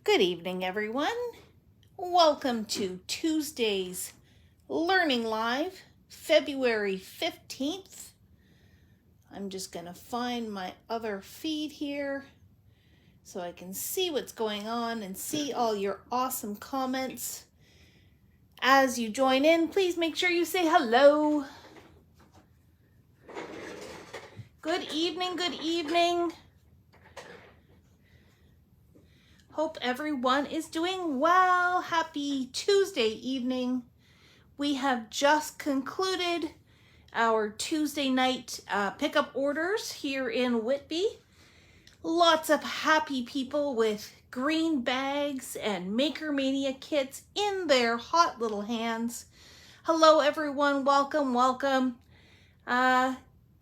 Good evening, everyone. Welcome to Tuesday's Learning Live, February 15th. I'm just going to find my other feed here so I can see what's going on and see all your awesome comments. As you join in, please make sure you say hello. Good evening, good evening. Hope everyone is doing well. Happy Tuesday evening. We have just concluded our Tuesday night pickup orders here in Whitby. Lots of happy people with green bags and Maker Mania kits in their hot little hands. Hello everyone, welcome, welcome.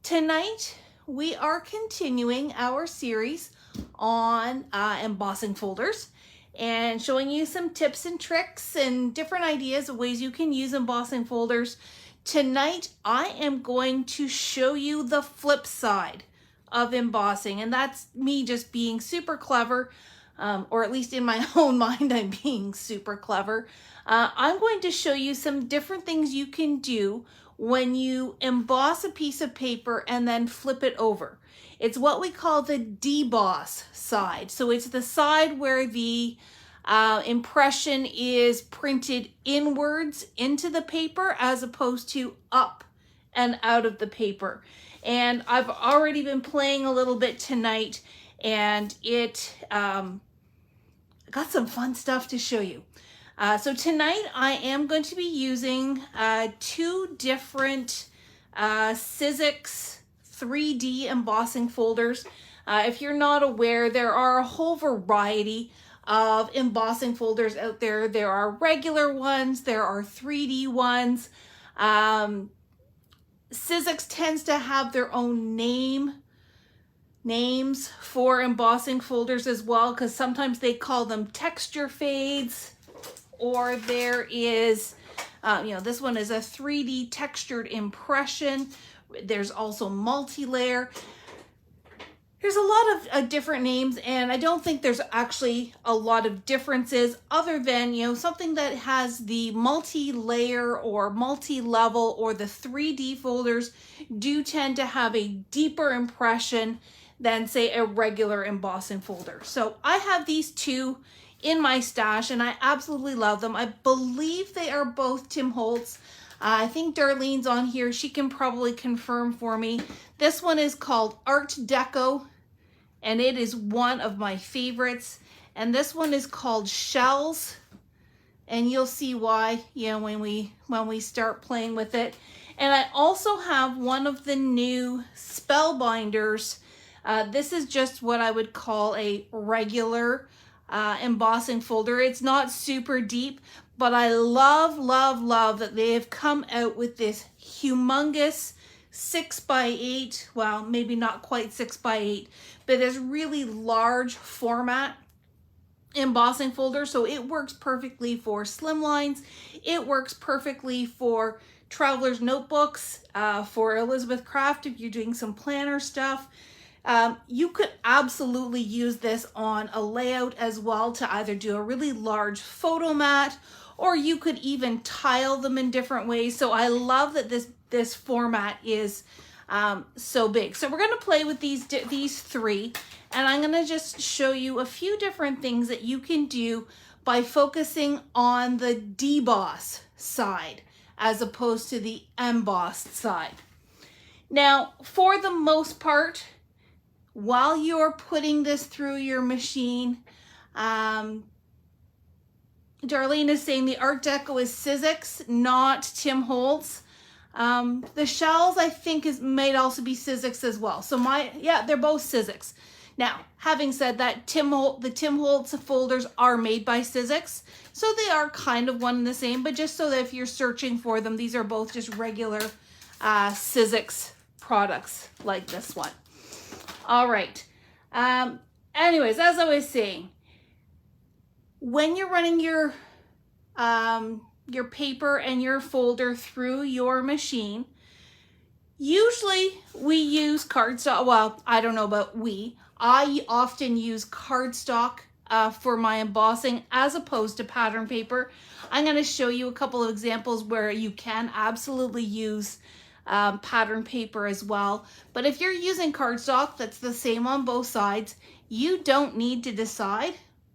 Tonight we are continuing our series on embossing folders and showing you some tips and tricks and different ideas of ways you can use embossing folders. Tonight I am going to show you the flip side of embossing, and that's me just being super clever, or at least in my own mind I'm being super clever. I'm going to show you some different things you can do when you emboss a piece of paper and then flip it over. It's what we call the deboss side. So it's the side where the impression is printed inwards into the paper as opposed to up and out of the paper. And I've already been playing a little bit tonight, and it got some fun stuff to show you. So tonight I am going to be using two different Sizzix 3D embossing folders. If you're not aware, there are a whole variety of embossing folders out there. There are regular ones, there are 3D ones. Sizzix tends to have their own names for embossing folders as well, because sometimes they call them texture fades, or there is, this one is a 3D textured impression. There's also multi-layer. There's a lot of different names, and I don't think there's actually a lot of differences other than, something that has the multi-layer or multi-level, or the 3D folders do tend to have a deeper impression than, say, a regular embossing folder. So I have these two in my stash, and I absolutely love them. I believe they are both Tim Holtz. I think Darlene's on here. She can probably confirm for me. This one is called Art Deco, and it is one of my favorites. And this one is called Shells, and you'll see why, when we start playing with it. And I also have one of the new Spellbinders. This is just what I would call a regular embossing folder. It's not super deep, but I love that they have come out with this humongous 6x8, well, maybe not quite 6x8, but this really large format embossing folder. So it works perfectly for slimlines. It works perfectly for traveler's notebooks, for Elizabeth Craft if you're doing some planner stuff. You could absolutely use this on a layout as well to either do a really large photo mat, or you could even tile them in different ways. So I love that this format is so big. So we're going to play with these three, and I'm going to just show you a few different things that you can do by focusing on the deboss side as opposed to the embossed side. Now, for the most part, while you're putting this through your machine, Darlene is saying the Art Deco is Sizzix, not Tim Holtz. The Shells, I think, might also be Sizzix as well. So they're both Sizzix. Now, having said that, the Tim Holtz folders are made by Sizzix, so they are kind of one and the same, but just so that if you're searching for them, these are both just regular Sizzix products like this one. All right. Anyways, as I was saying, when you're running your paper and your folder through your machine, usually we use cardstock. Well, I don't know about we. I often use cardstock for my embossing as opposed to pattern paper. I'm going to show you a couple of examples where you can absolutely use pattern paper as well. But if you're using cardstock that's the same on both sides, you don't need to decide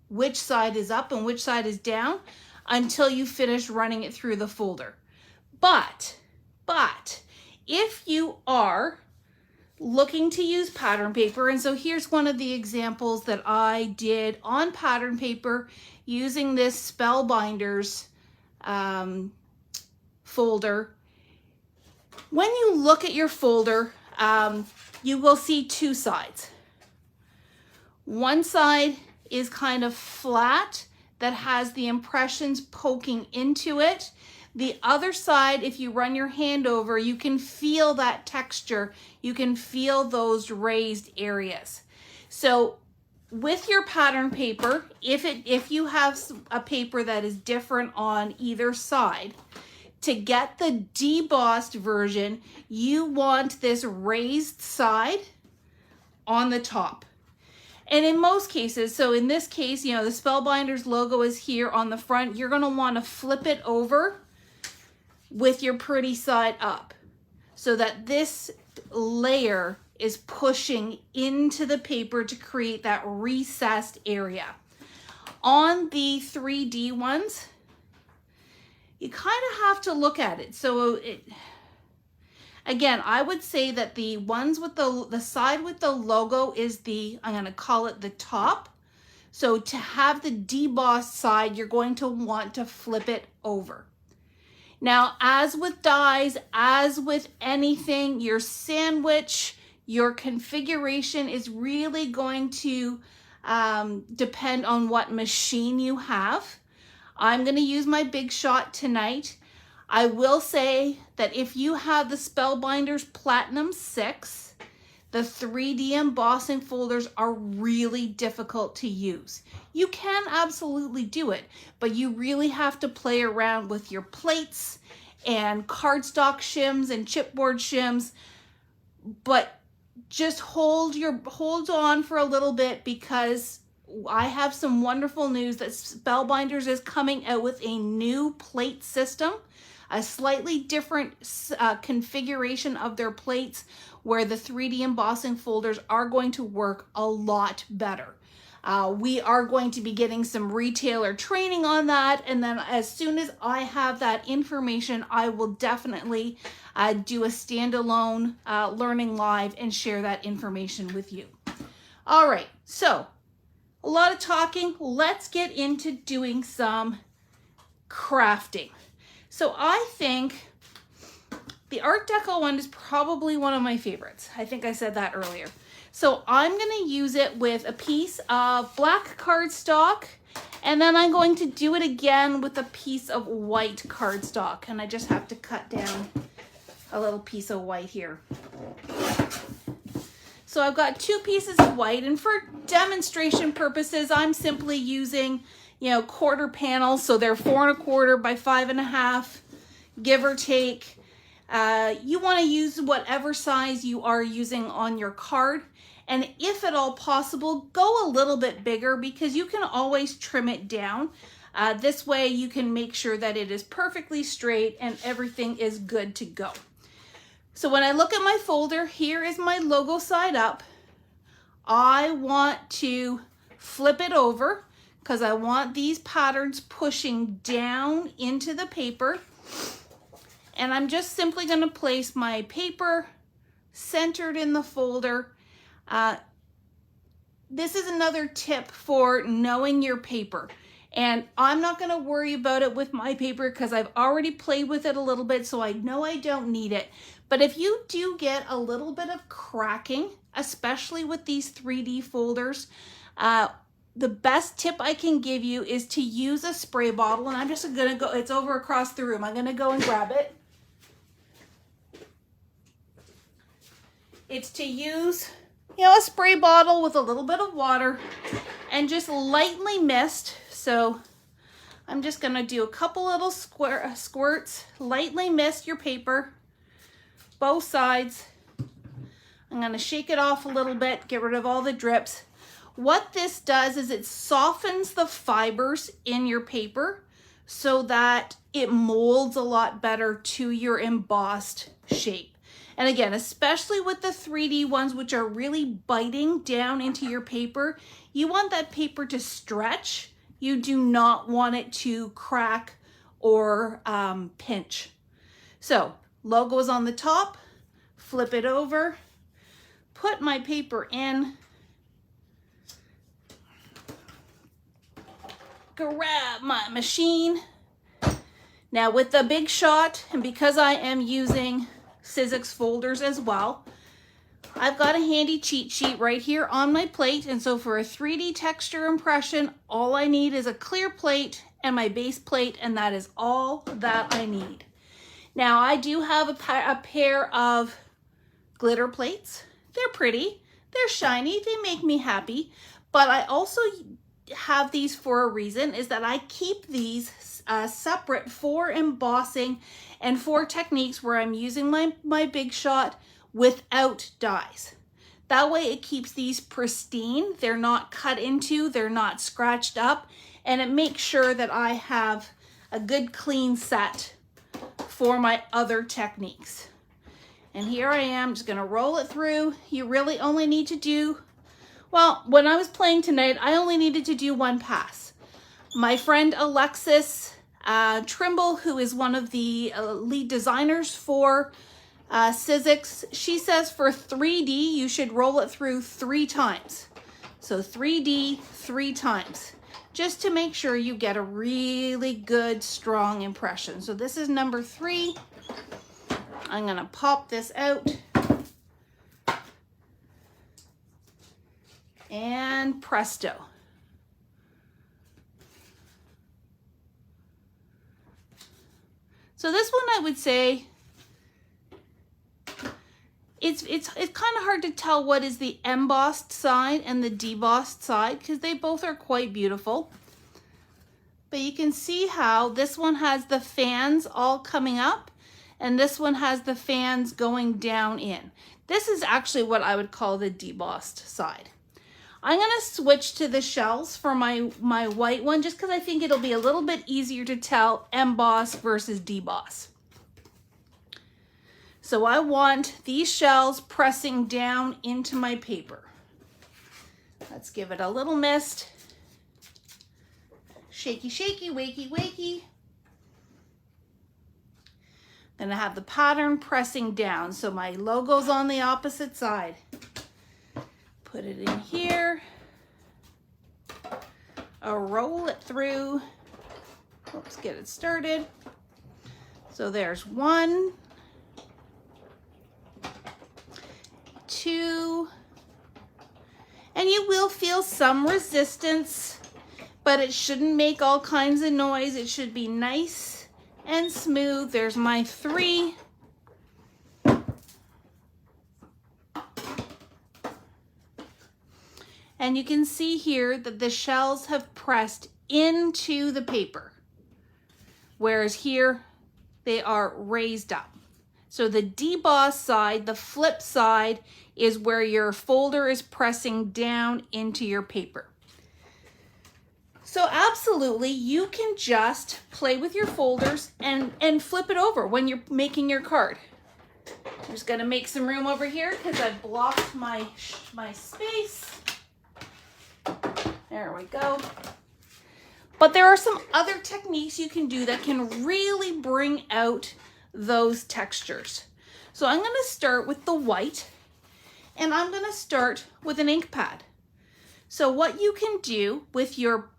which side is up and which side is down until you finish running it through the folder. But if you are looking to use pattern paper, and so here's one of the examples that I did on pattern paper using this Spellbinders folder. When you look at your folder, you will see two sides. One side is kind of flat that has the impressions poking into it. The other side, if you run your hand over, you can feel that texture. You can feel those raised areas. So with your pattern paper, if you have a paper that is different on either side, to get the debossed version, you want this raised side on the top. And in most cases, so in this case, you know, the Spellbinders logo is here on the front. You're going to want to flip it over with your pretty side up so that this layer is pushing into the paper to create that recessed area. On the 3D ones, you kind of have to look at it. So again, I would say that the ones with the side with the logo is I'm going to call it the top. So to have the debossed side, you're going to want to flip it over. Now, as with dies, as with anything, your sandwich, your configuration is really going to depend on what machine you have. I'm going to use my Big Shot tonight. I will say that if you have the Spellbinders Platinum 6, the 3D embossing folders are really difficult to use. You can absolutely do it, but you really have to play around with your plates and cardstock shims and chipboard shims. But just hold on for a little bit, because I have some wonderful news that Spellbinders is coming out with a new plate system, a slightly different configuration of their plates, where the 3D embossing folders are going to work a lot better. We are going to be getting some retailer training on that, and then as soon as I have that information, I will definitely do a standalone learning live and share that information with you. All right, so a lot of talking. Let's get into doing some crafting. So I think the Art Deco one is probably one of my favorites. I think I said that earlier. So I'm going to use it with a piece of black cardstock, and then I'm going to do it again with a piece of white cardstock. And I just have to cut down a little piece of white here. So I've got two pieces of white, and for demonstration purposes, I'm simply using, quarter panels. So they're 4 1/4 by 5 1/2, give or take. You want to use whatever size you are using on your card. And if at all possible, go a little bit bigger, because you can always trim it down. This way you can make sure that it is perfectly straight and everything is good to go. So when I look at my folder, here is my logo side up. I want to flip it over because I want these patterns pushing down into the paper. And I'm just simply going to place my paper centered in the folder. This is another tip for knowing your paper. And I'm not going to worry about it with my paper because I've already played with it a little bit, so I know I don't need it. But if you do get a little bit of cracking, especially with these 3D folders, the best tip I can give you is to use a spray bottle. And I'm just going to go, it's over across the room. I'm going to go and grab it. It's to use, a spray bottle with a little bit of water and just lightly mist. So I'm just going to do a couple little squirts, lightly mist your paper, both sides. I'm going to shake it off a little bit, get rid of all the drips. What this does is it softens the fibers in your paper so that it molds a lot better to your embossed shape. And again, especially with the 3D ones, which are really biting down into your paper, you want that paper to stretch. You do not want it to crack or pinch. So, logo is on the top, flip it over, put my paper in, grab my machine. Now with the Big Shot, and because I am using Sizzix folders as well, I've got a handy cheat sheet right here on my plate. And so for a 3D texture impression, all I need is a clear plate and my base plate, and that is all that I need. Now I do have a pair of glitter plates. They're pretty, they're shiny, they make me happy, but I also have these for a reason, is that I keep these separate for embossing and for techniques where I'm using my Big Shot without dies. That way it keeps these pristine, they're not cut into, they're not scratched up, and it makes sure that I have a good clean set for my other techniques. And here I am, just gonna roll it through. You really only need to do, well, when I was playing tonight, I only needed to do one pass. My friend Alexis Trimble, who is one of the lead designers for Sizzix, she says for 3D, you should roll it through 3 times. So 3D 3 times, just to make sure you get a really good, strong impression. So this is number 3. I'm gonna pop this out. And presto. So this one I would say, it's kind of hard to tell what is the embossed side and the debossed side, because they both are quite beautiful. But you can see how this one has the fans all coming up, and this one has the fans going down in. This is actually what I would call the debossed side. I'm gonna switch to the shells for my white one, just because I think it'll be a little bit easier to tell emboss versus deboss. So I want these shells pressing down into my paper. Let's give it a little mist. Shaky, shaky, wakey, wakey. Then I have the pattern pressing down, so my logo's on the opposite side. Put it in here. I'll roll it through. Let's get it started. So there's 1, 2, and you will feel some resistance, but it shouldn't make all kinds of noise. It should be nice and smooth. There's my 3. And you can see here that the shells have pressed into the paper, whereas here they are raised up. So the deboss side, the flip side, is where your folder is pressing down into your paper. So absolutely, you can just play with your folders and flip it over when you're making your card. I'm just gonna make some room over here because I've blocked my space. There we go. But there are some other techniques you can do that can really bring out those textures. So I'm going to start with the white, and I'm going to start with an ink pad. So what you can do with your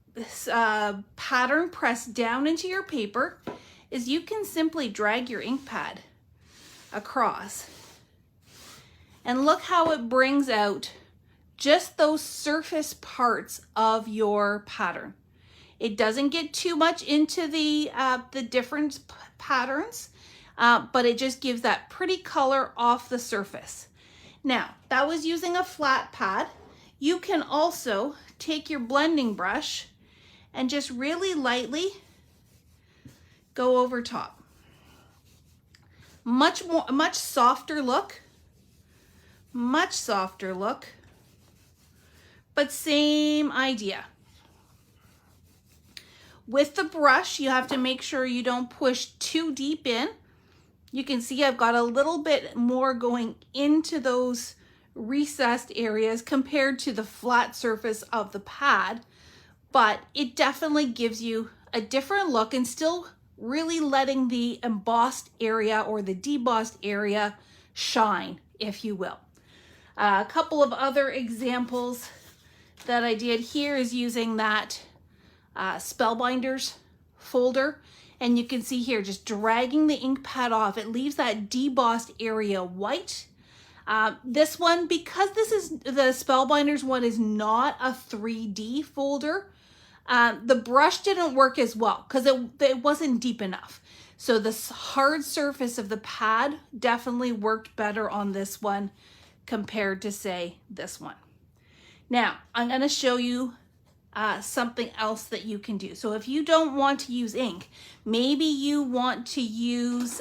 pattern pressed down into your paper is you can simply drag your ink pad across. And look how it brings out just those surface parts of your pattern. It doesn't get too much into the different patterns, but it just gives that pretty color off the surface. Now, that was using a flat pad. You can also take your blending brush and just really lightly go over top. Much softer look, much softer look. but same idea. With the brush, you have to make sure you don't push too deep in. You can see I've got a little bit more going into those recessed areas compared to the flat surface of the pad, but it definitely gives you a different look and still really letting the embossed area or the debossed area shine, if you will. A couple of other examples that I did here is using that Spellbinders folder, and you can see here just dragging the ink pad off, it leaves that debossed area white. This one, because this is the Spellbinders one, is not a 3D folder, the brush didn't work as well because it wasn't deep enough. So the hard surface of the pad definitely worked better on this one compared to, say, this one. Now, I'm going to show you something else that you can do. So if you don't want to use ink, maybe you want to use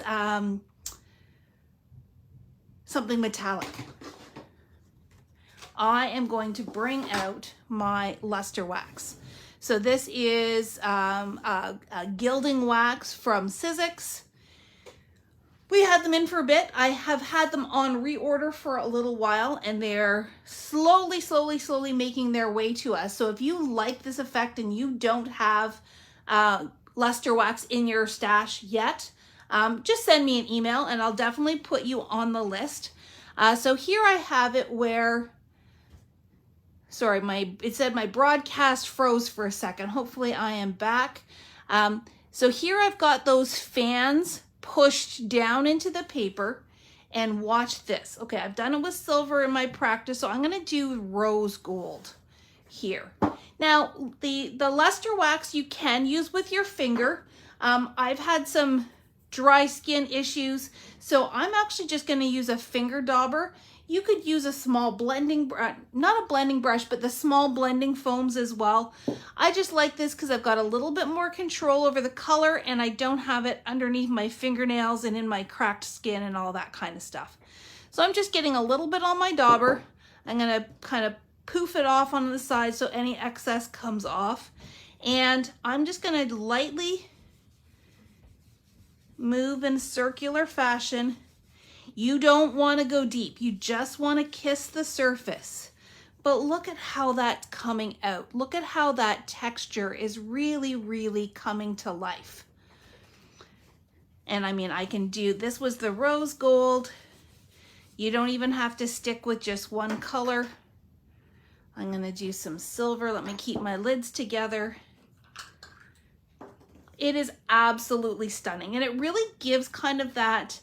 something metallic. I am going to bring out my luster wax. So this is a gilding wax from Sizzix. We had them in for a bit. I have had them on reorder for a little while, and they're slowly making their way to us. So if you like this effect and you don't have luster wax in your stash yet, just send me an email and I'll definitely put you on the list. So here I have it where, sorry, it said my broadcast froze for a second. Hopefully I am back. So here I've got those fans pushed down into the paper, and watch this. Okay, I've done it with silver in my practice, so I'm gonna do rose gold here. Now, the luster wax you can use with your finger. I've had some dry skin issues, so I'm actually just gonna use a finger dauber. You could use a small blending, not a blending brush, but the small blending foams as well. I just like this because I've got a little bit more control over the color and I don't have it underneath my fingernails and in my cracked skin and all that kind of stuff. So I'm just getting a little bit on my dauber. I'm gonna kind of poof it off on the side so any excess comes off. And I'm just gonna lightly move in circular fashion. You don't want to go deep. You just want to kiss the surface. But look at how that's coming out. Look at how that texture is really coming to life. And I mean, I can do, this was the rose gold. You don't even have to stick with just one color. I'm going to do some silver. Let me keep my lids together. It is absolutely stunning. And it really gives kind of that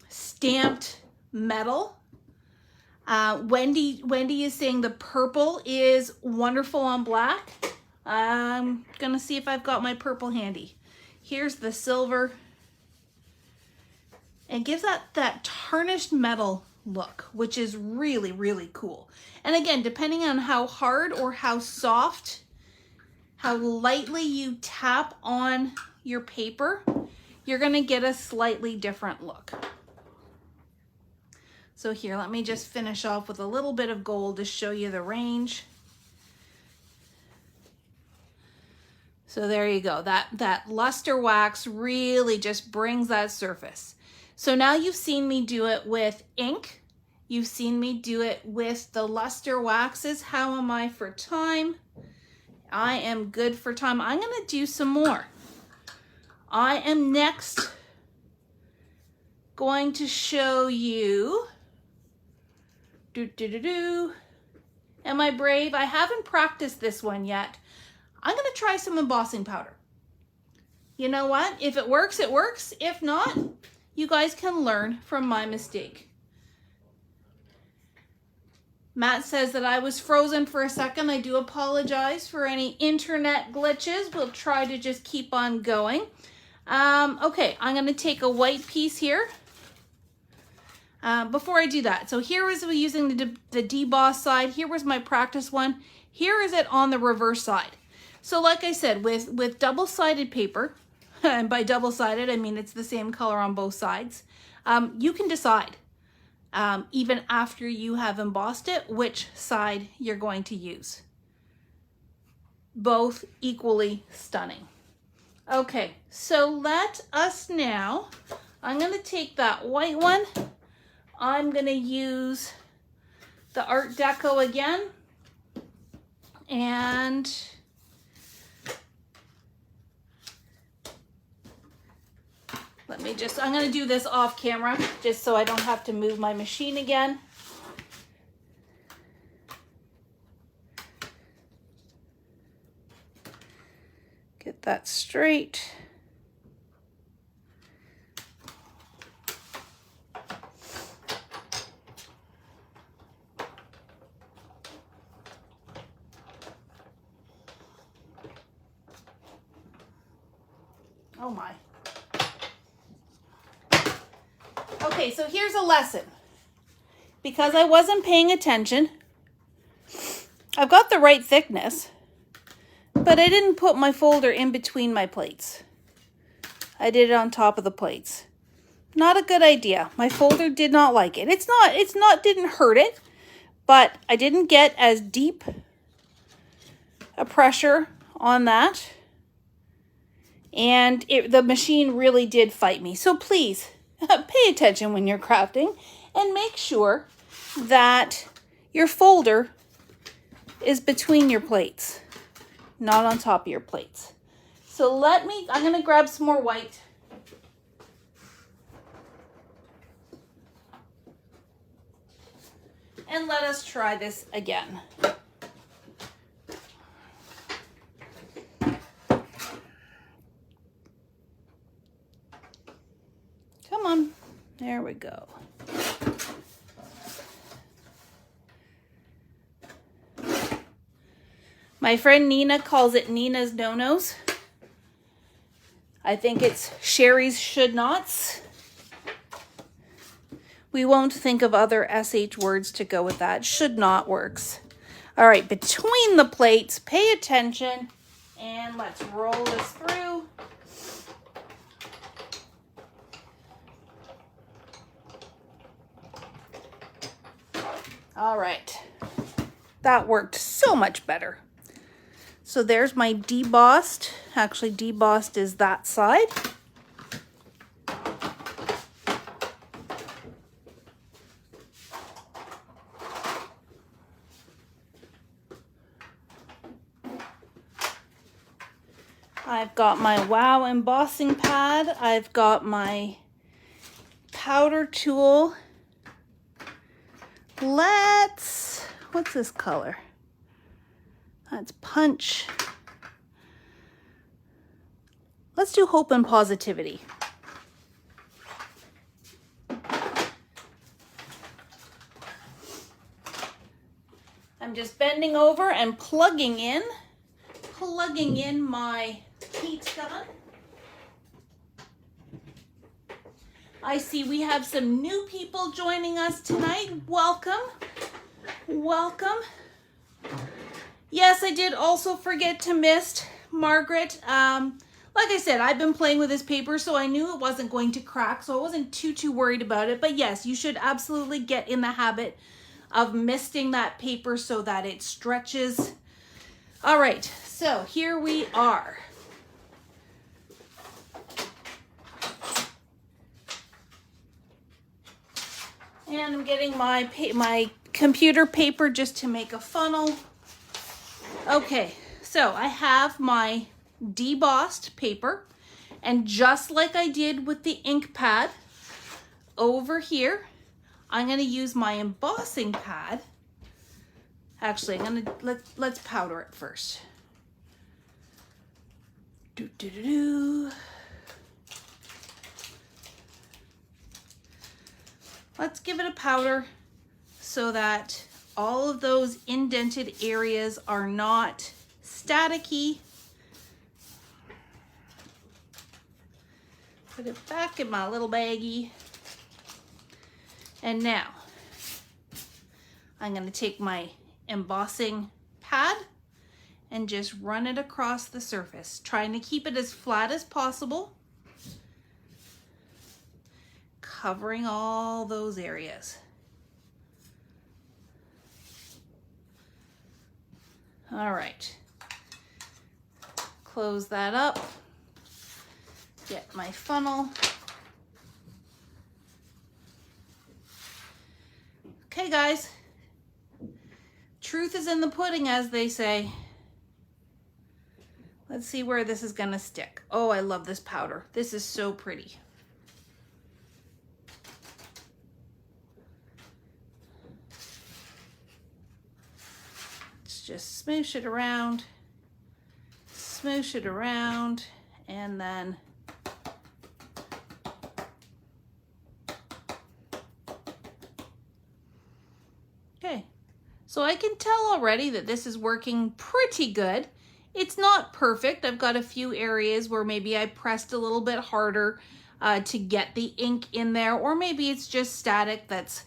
stamped metal. Wendy is saying the purple is wonderful on black. I'm gonna see if I've got my purple handy. Here's the silver. And gives that tarnished metal look, which is really cool. And again, depending on how hard or how soft, how lightly you tap on your paper, you're gonna get a slightly different look. So here, let me just finish off with a little bit of gold to show you the range. So there you go. That luster wax really just brings that surface. So now you've seen me do it with ink. You've seen me do it with the luster waxes. How am I for time? I am good for time. I'm gonna do some more. I am next going to show you, am I brave? I haven't practiced this one yet. I'm gonna try some embossing powder. You know what? If it works, it works. If not, you guys can learn from my mistake. Matt says that I was frozen for a second. I do apologize for any internet glitches. We'll try to just keep on going. Okay, I'm gonna take a white piece here. Before I do that, so here was using the deboss side. Here was my practice one. Here is it on the reverse side. So like I said, with double-sided paper, and by double-sided I mean it's the same color on both sides, you can decide. even after you have embossed it, which side you're going to use. Both equally stunning. Okay, so let us now, I'm going to take that white one. I'm going to use the Art Deco again. And I'm going to do this off camera just so I don't have to move my machine again. Get that straight. Oh my. Okay, so here's a lesson. Because I wasn't paying attention, I've got the right thickness, but I didn't put my folder in between my plates. I did it on top of the plates. Not a good idea. My folder did not like it. Didn't hurt it, but I didn't get as deep a pressure on that. And the machine really did fight me. So please pay attention when you're crafting and make sure that your folder is between your plates, not on top of your plates. So I'm going to grab some more white. And let us try this again. Come on, there we go. My friend Nina calls it Nina's no-nos. I think it's Sheri's should-nots. We won't think of other SH words to go with that. Should not works. All right, between the plates, pay attention, and let's roll this through. All right, that worked so much better. So there's my debossed. Actually, debossed is that side. I've got my Wow embossing pad. I've got my powder tool. What's this color? That's Punch. Let's do Hope and Positivity. I'm just bending over and plugging in my heat gun. I see we have some new people joining us tonight. Welcome. Welcome. Yes, I did also forget to miss Margaret. Like I said, I've been playing with this paper, so I knew it wasn't going to crack, so I wasn't too worried about it. But yes, you should absolutely get in the habit of misting that paper so that it stretches. All right, so here we are. And I'm getting my computer paper just to make a funnel. Okay, so I have my debossed paper, and just like I did with the ink pad over here, I'm going to use my embossing pad. Actually, let's powder it first. Let's give it a powder so that all of those indented areas are not staticky. Put it back in my little baggie. And now I'm going to take my embossing pad and just run it across the surface, trying to keep it as flat as possible, covering all those areas. All right. Close that up. Get my funnel. Okay, guys. Truth is in the pudding, as they say. Let's see where this is gonna stick. Oh, I love this powder. This is so pretty. Let's just smoosh it around, and then okay. So I can tell already that this is working pretty good. It's not perfect. I've got a few areas where maybe I pressed a little bit harder to get the ink in there, or maybe it's just static that's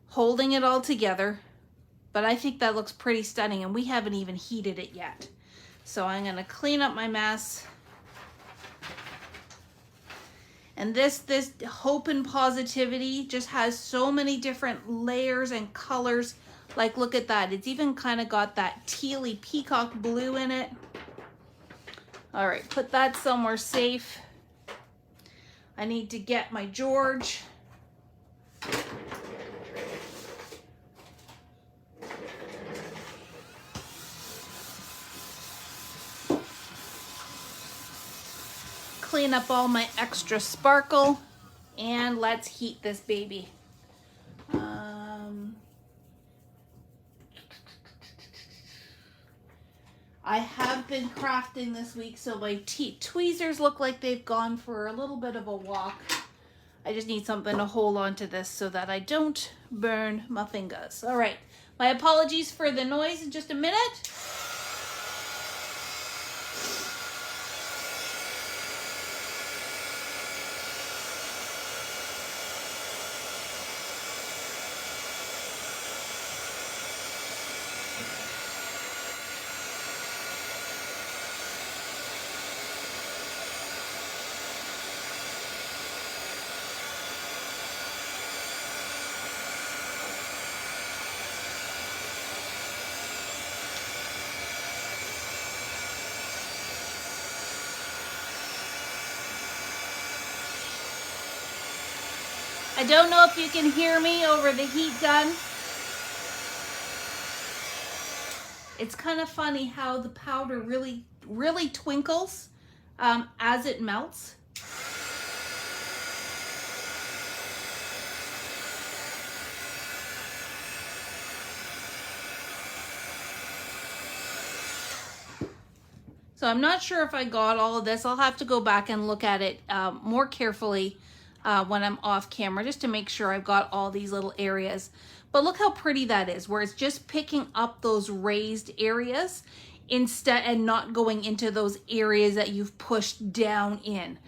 holding it all together. But I think that looks pretty stunning, and we haven't even heated it yet. So I'm gonna clean up my mess. And this Hope and Positivity just has so many different layers and colors. Like, look at that. It's even kind of got that tealy peacock blue in it. All right, put that somewhere safe. I need to get my George. Clean up all my extra sparkle, and let's heat this baby. I have been crafting this week, so my tweezers look like they've gone for a little bit of a walk. I just need something to hold on to this so that I don't burn my fingers. All right, my apologies for the noise in just a minute. I don't know if you can hear me over the heat gun. It's kind of funny how the powder really twinkles as it melts. So I'm not sure if I got all of this. I'll have to go back and look at it more carefully when I'm off camera, just to make sure I've got all these little areas. But look how pretty that is, where it's just picking up those raised areas instead, and not going into those areas that you've pushed down in.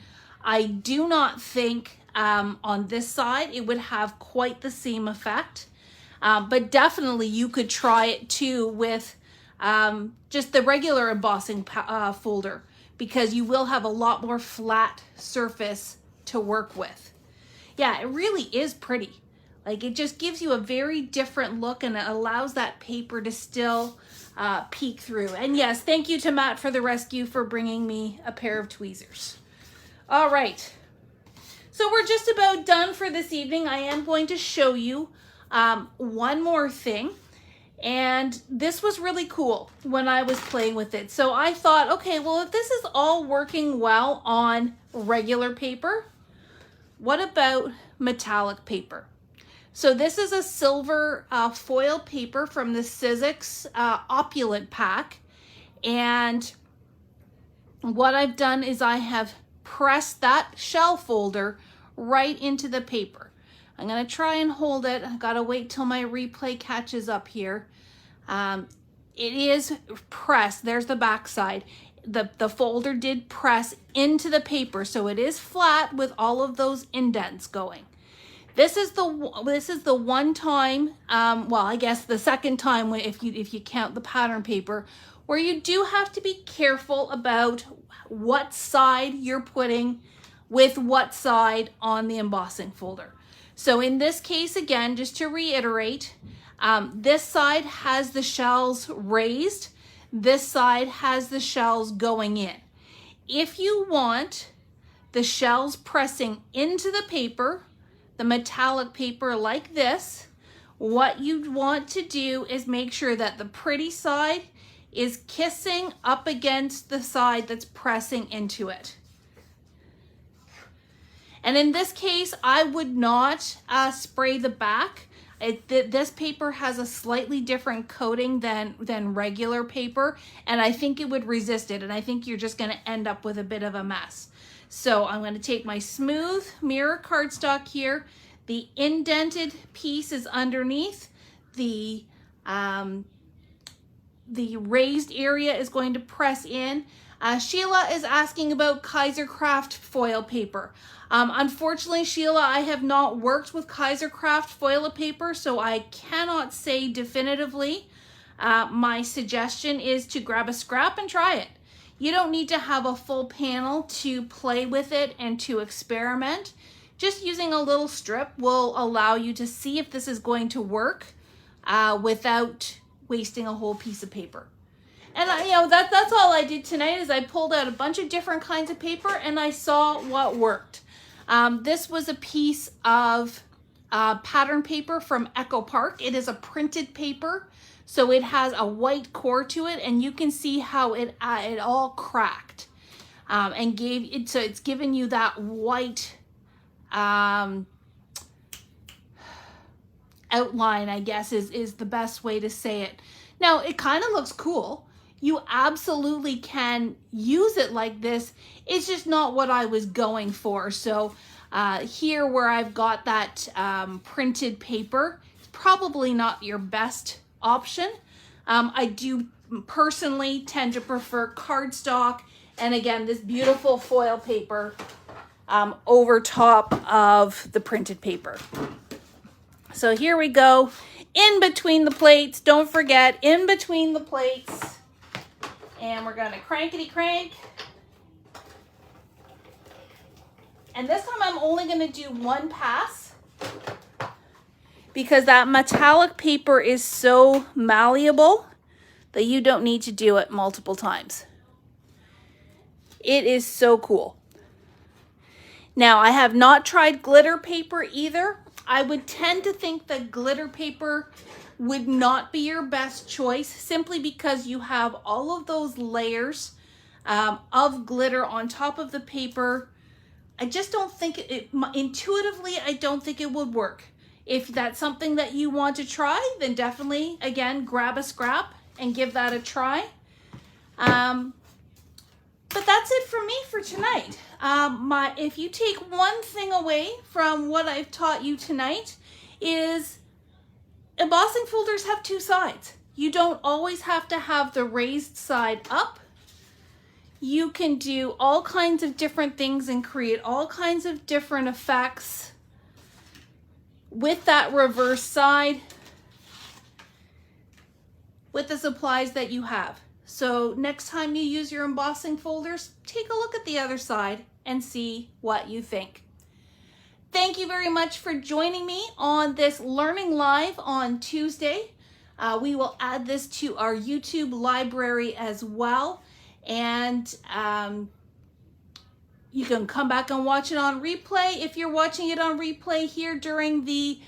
I do not think on this side it would have quite the same effect, but definitely you could try it too with just the regular embossing folder, because you will have a lot more flat surface to work with. Yeah, it really is pretty. Like, it just gives you a very different look, and it allows that paper to still peek through. And yes, thank you to Matt for the rescue for bringing me a pair of tweezers. All right, so we're just about done for this evening. I am going to show you one more thing. And this was really cool when I was playing with it. So I thought, okay, well, if this is all working well on regular paper, what about metallic paper? So this is a silver foil paper from the Sizzix Opulent pack. And what I've done is I have pressed that shell folder right into the paper. I'm gonna try and hold it. I gotta wait till my replay catches up here. It is pressed. There's the back side. The folder did press into the paper, so it is flat with all of those indents going. This is the one time, well, I guess the second time, if you count the pattern paper, where you do have to be careful about what side you're putting with what side on the embossing folder. So in this case, again, just to reiterate, This side has the shells raised. This side has the shells going in. If you want the shells pressing into the paper, the metallic paper like this, what you'd want to do is make sure that the pretty side is kissing up against the side that's pressing into it. And in this case, I would not spray the back. This paper has a slightly different coating than regular paper, and I think it would resist it, and I think you're just gonna end up with a bit of a mess. So I'm gonna take my smooth mirror cardstock here. The indented piece is underneath. The raised area is going to press in. Sheila is asking about Kaiser Craft foil paper. Unfortunately, Sheila, I have not worked with Kaiser Craft foil paper, so I cannot say definitively. My suggestion is to grab a scrap and try it. You don't need to have a full panel to play with it and to experiment. Just using a little strip will allow you to see if this is going to work without wasting a whole piece of paper. And that's all I did tonight is I pulled out a bunch of different kinds of paper and I saw what worked. This was a piece of pattern paper from Echo Park. It is a printed paper, so it has a white core to it, and you can see how it all cracked and gave it. So it's given you that white outline, I guess is the best way to say it. Now it kind of looks cool. You absolutely can use it like this. It's just not what I was going for. So here where I've got that printed paper, it's probably not your best option. I do personally tend to prefer cardstock, and again, this beautiful foil paper over top of the printed paper. So here we go, in between the plates. Don't forget, in between the plates. And we're gonna crankety crank. And this time I'm only gonna do one pass because that metallic paper is so malleable that you don't need to do it multiple times. It is so cool. Now, I have not tried glitter paper either. I would tend to think that glitter paper would not be your best choice simply because you have all of those layers of glitter on top of the paper. I just don't think intuitively, I don't think it would work. If that's something that you want to try, then definitely, again, grab a scrap and give that a try. But that's it for me for tonight. If you take one thing away from what I've taught you tonight is embossing folders have two sides. You don't always have to have the raised side up. You can do all kinds of different things and create all kinds of different effects with that reverse side with the supplies that you have. So next time you use your embossing folders, take a look at the other side and see what you think. Thank you very much for joining me on this Learning Live on Tuesday. We will add this to our YouTube library as well. And you can come back and watch it on replay. If you're watching it on replay here during the,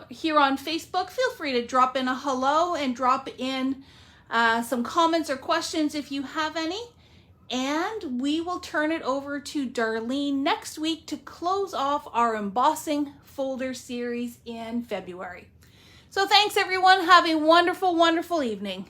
here on Facebook, feel free to drop in a hello and drop in some comments or questions if you have any. And we will turn it over to Darlene next week to close off our embossing folder series in February. So thanks everyone. Have a wonderful, wonderful evening.